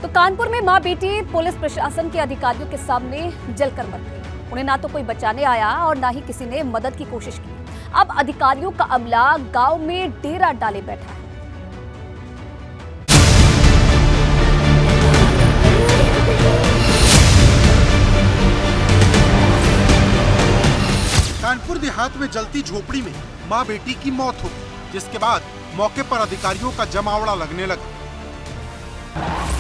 तो कानपुर में मां बेटी पुलिस प्रशासन के अधिकारियों के सामने जलकर मर गई। उन्हें ना तो कोई बचाने आया और ना ही किसी ने मदद की कोशिश की। अब अधिकारियों का अमला गांव में डेरा डाले बैठा है। कानपुर देहात में जलती झोपड़ी में मां बेटी की मौत हो गई, जिसके बाद मौके पर अधिकारियों का जमावड़ा लगने लगा।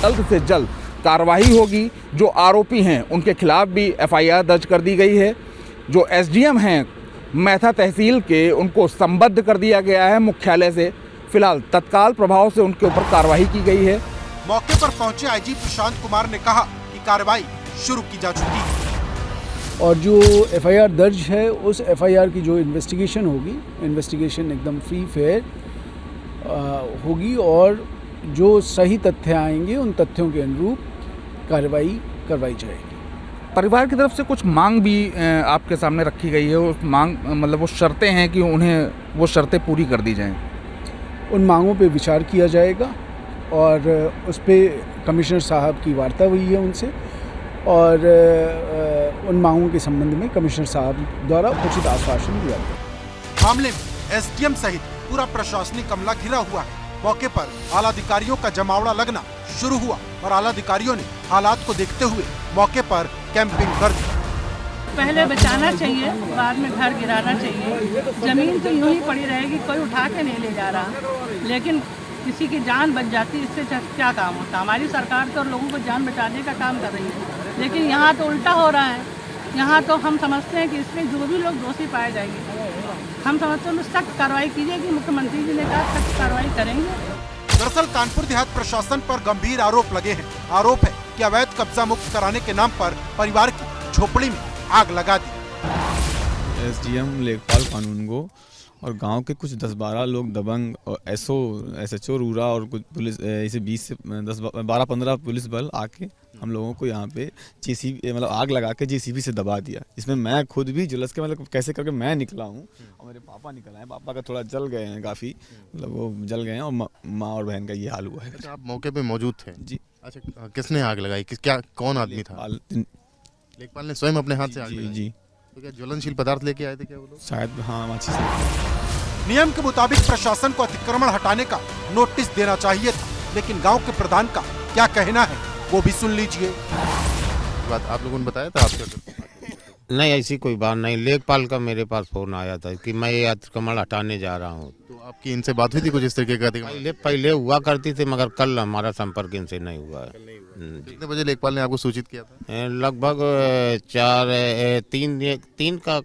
जल्द से जल्द कार्रवाई होगी। जो आरोपी हैं उनके खिलाफ भी एफआईआर दर्ज कर दी गई है। जो एसडीएम हैं मैथा तहसील के, उनको संबद्ध कर दिया गया है मुख्यालय से। फिलहाल तत्काल प्रभाव से उनके ऊपर कार्रवाई की गई है। मौके पर पहुंचे आईजी प्रशांत कुमार ने कहा कि कार्रवाई शुरू की जा चुकी है और जो एफआईआर दर्ज है उस एफआईआर की जो इन्वेस्टिगेशन होगी, इन्वेस्टिगेशन एकदम फ्री फेयर होगी और जो सही तथ्य आएंगे उन तथ्यों के अनुरूप कार्रवाई करवाई जाएगी। परिवार की तरफ से कुछ मांग भी आपके सामने रखी गई है। उस मांग मतलब वो शर्तें हैं कि उन्हें वो शर्तें पूरी कर दी जाएं। उन मांगों पे विचार किया जाएगा और उस पे कमिश्नर साहब की वार्ता हुई है उनसे और उन मांगों के संबंध में कमिश्नर साहब द्वारा उचित आश्वासन दिया गया। मामले में एसडीएम सहित पूरा प्रशासनिक अमला घिरा हुआ है। मौके पर आला अधिकारियों का जमावड़ा लगना शुरू हुआ और आला अधिकारियों ने हालात को देखते हुए मौके पर कैंपिंग कर दी। पहले बचाना चाहिए, बाद में घर गिराना चाहिए। जमीन तो यूं ही पड़ी रहेगी, कोई उठा के नहीं ले जा रहा, लेकिन किसी की जान बच जाती, इससे क्या काम होता। हमारी सरकार तो लोगों को जान बचाने का काम कर रही है, लेकिन यहाँ तो उल्टा हो रहा है। यहाँ तो हम समझते हैं कि इसमें जो भी लोग दोषी पाए जाएंगे, हम समझते हैं सख्त कार्रवाई कीजिएगी। मुख्यमंत्री जी ने कहा सख्त कार्रवाई करेंगे। दरअसल कानपुर देहात प्रशासन पर गंभीर आरोप लगे हैं। आरोप है कि अवैध कब्जा मुक्त कराने के नाम पर परिवार की झोपड़ी में आग लगा दी। एसडीएम लेखपाल कानूनगो और गांव के कुछ 10-12 लोग दबंग और एसएचओ रूरा और कुछ पुलिस ऐसे 20 से 12-15 पुलिस बल आके हम लोगों को यहाँ पे जेसीबी मतलब आग लगा के जेसीबी से दबा दिया। इसमें मैं खुद भी जुलस के मतलब कैसे करके मैं निकला हूँ और मेरे पापा निकल आए। पापा का थोड़ा जल गए हैं, काफ़ी मतलब वो जल गए हैं और माँ और बहन का ये हाल हुआ है। आप मौके पे मौजूद थे? जी। अच्छा, किसने आग लगाई? क्या कौन आदमी था? लेखपाल ने स्वयं अपने हाथ से आग लगाई? जी। तो क्या ज्वलनशील पदार्थ लेके आए थे क्या वो लोग? शायद हाँ, माचिस से। नियम के मुताबिक प्रशासन को अतिक्रमण हटाने का नोटिस देना चाहिए था, लेकिन गांव के प्रधान का क्या कहना है वो भी सुन लीजिए। बात आप लोगों ने बताया था? आप नहीं, ऐसी कोई बात नहीं। लेखपाल का मेरे पास फोन आया था कि मैं ये अतिक्रमण हटाने जा रहा हूँ। तो आपकी इनसे बात हुई थी कुछ इस तरीके का? पहले हुआ करती थी, मगर कल हमारा संपर्क इनसे नहीं हुआ है। कितने बजे लेखपाल ने आपको सूचित किया था? लगभग 3 का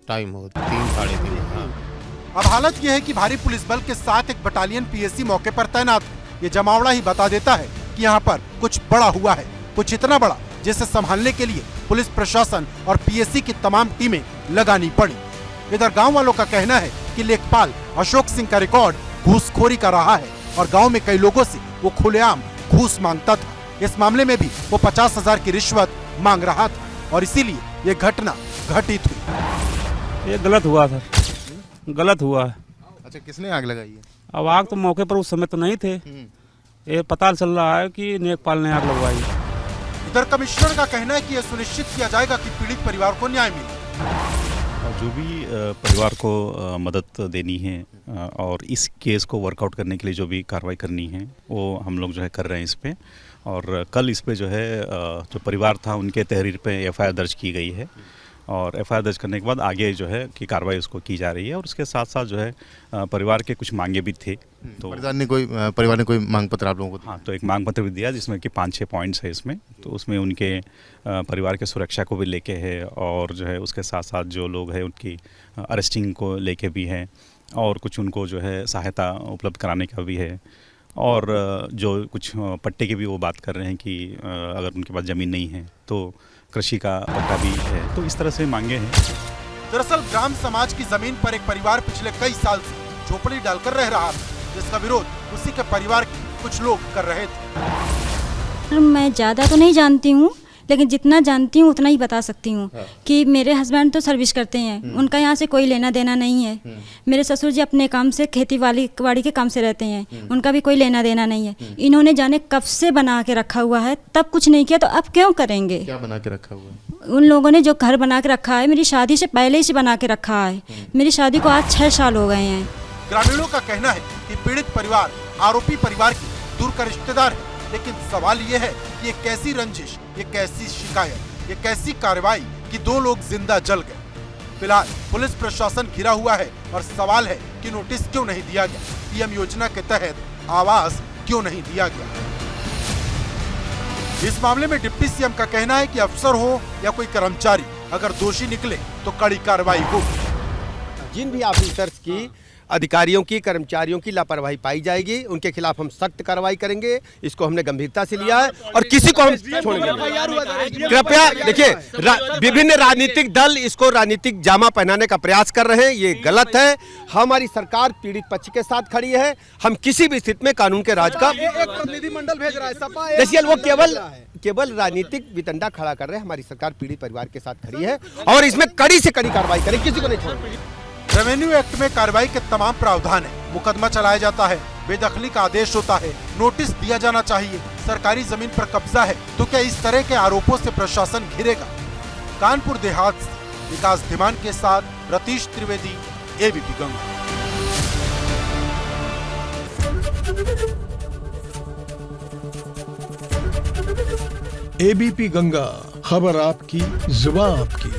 टाइम हो, 3-3:30। अब हालत यह है कि भारी पुलिस बल के साथ एक बटालियन पीएसी मौके पर तैनात है। ये जमावड़ा ही बता देता है कि यहाँ पर कुछ बड़ा हुआ है, कुछ इतना बड़ा जिसे संभालने के लिए पुलिस प्रशासन और पीएसी की तमाम टीमें लगानी पड़ी। इधर गांव वालों का कहना है कि लेखपाल अशोक सिंह का रिकॉर्ड घूसखोरी का रहा है और गांव में कई लोगों से वो खुलेआम घूस मांगता था। इस मामले में भी वो 50,000 की रिश्वत मांग रहा था और इसीलिए ये घटना घटित हुई। ये गलत हुआ सर, गलत हुआ है। अच्छा, किसने आग लगाई है? अब आग तो मौके पर उस समय तो नहीं थे, ये पता चल रहा है कि लेखपाल ने आग लगवाई। इधर कमिश्नर का कहना है कि यह सुनिश्चित किया जाएगा कि पीड़ित परिवार को न्याय मिले। जो भी परिवार को मदद देनी है और इस केस को वर्कआउट करने के लिए जो भी कार्रवाई करनी है वो हम लोग जो है कर रहे हैं इस पे। और कल इस पे जो है जो परिवार था उनके तहरीर पे एफआईआर दर्ज की गई है और एफआईआर दर्ज करने के बाद आगे जो है कि कार्रवाई उसको की जा रही है। और उसके साथ साथ जो है परिवार के कुछ मांगे भी थे, तो परिवार ने कोई मांग पत्र आप लोगों को? हाँ, तो एक मांग पत्र भी दिया जिसमें कि 5-6 पॉइंट्स है इसमें। तो उसमें उनके परिवार के सुरक्षा को भी लेके है और जो है उसके साथ साथ जो लोग हैं उनकी अरेस्टिंग को लेके भी है और कुछ उनको जो है सहायता उपलब्ध कराने का भी है और जो कुछ पट्टे की भी वो बात कर रहे हैं कि अगर उनके पास ज़मीन नहीं है तो कृषि का पट्टा भी है। तो इस तरह से मांगे हैं। दरअसल ग्राम समाज की जमीन पर एक परिवार पिछले कई साल से झोपड़ी डालकर रह रहा था, जिसका विरोध उसी के परिवार के कुछ लोग कर रहे थे। मैं ज़्यादा तो नहीं जानती हूँ, लेकिन जितना जानती हूँ उतना ही बता सकती हूँ कि मेरे हस्बैंड तो सर्विस करते हैं, उनका यहाँ से कोई लेना देना नहीं है। मेरे ससुर जी अपने काम से खेती बाड़ी के काम से रहते हैं, उनका भी कोई लेना देना नहीं है। इन्होंने जाने कब से बना के रखा हुआ है, तब कुछ नहीं किया तो अब क्यों करेंगे? क्या बना के रखा हुआ है? उन लोगों ने जो घर बना के रखा है, मेरी शादी से पहले ही से बना के रखा है। मेरी शादी को आज 6 साल हो गए हैं। ग्रामीणों का कहना है कि पीड़ित परिवार आरोपी परिवार की दूर का रिश्तेदार है, लेकिन सवाल ये है कि ये कैसी रंजिश, ये कैसी शिकायत, ये कैसी कार्रवाई कि 2 लोग जिंदा जल गए। फिलहाल पुलिस प्रशासन घिरा हुआ है और सवाल है कि नोटिस क्यों नहीं दिया गया, पीएम योजना के तहत आवास क्यों नहीं दिया गया। इस मामले में डिप्टी सीएम का कहना है कि अफसर हो या कोई कर्मचारी, अगर दोषी निकले तो कड़ी कार्रवाई होगी। जिन भी ऑफिसर्स की, अधिकारियों की, कर्मचारियों की लापरवाही पाई जाएगी, उनके खिलाफ हम सख्त कार्रवाई करेंगे। इसको हमने गंभीरता से लिया है और किसी को हम छोड़ेंगे। कृपया देखिए, विभिन्न राजनीतिक दल इसको राजनीतिक जामा पहनाने का प्रयास कर रहे हैं, ये गलत है। हमारी सरकार पीड़ित पक्ष के साथ खड़ी है। हम किसी भी स्थिति में कानून के राज का प्रतिनिधिमंडल भेज रहा है सपा, देखिए वो केवल राजनीतिक वितंडा खड़ा कर रहे हैं। हमारी सरकार पीड़ित परिवार के साथ खड़ी है और इसमें कड़ी से कड़ी कार्रवाई करें, किसी को नहीं छोड़ेंगे। रेवेन्यू एक्ट में कार्रवाई के तमाम प्रावधान है। मुकदमा चलाया जाता है, बेदखली का आदेश होता है, नोटिस दिया जाना चाहिए। सरकारी जमीन पर कब्जा है तो क्या इस तरह के आरोपों से प्रशासन घिरेगा? कानपुर देहात से विकास धीमान के साथ रतीश त्रिवेदी, एबीपी गंगा। एबीपी गंगा, खबर आपकी, जुबान आपकी।